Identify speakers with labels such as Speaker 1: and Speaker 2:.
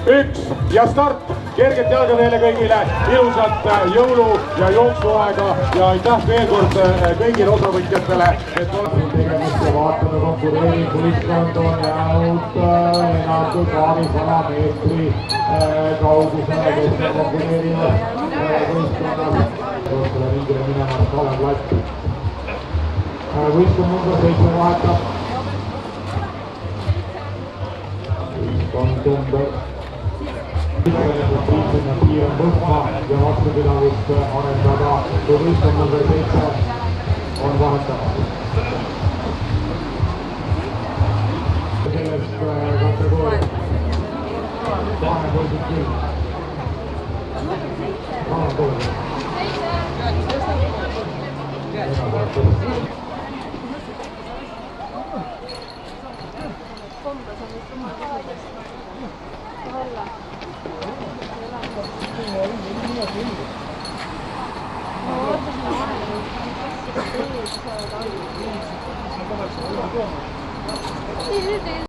Speaker 1: 1 ja start. Kerget jalga teile kõigile, ilusat jõulu- ja jooksuaega ja aitäh veel kord kõigile osavõtjatele, et olete tegemist ja vaatame konkureeriv võistkond on jäänud enam kui paarisada meetri kaugusele, kes on konkureerivad võistkonnad. Võistkonna ringile minemas Kalev Latt. Võistkond number 7 vahetab. Võistkond number piir on võtma ja vastupidavust arendada, kui võistkond number 7 on vahetamas. Sellest kategooria vahepoisid küll.
Speaker 2: Değil.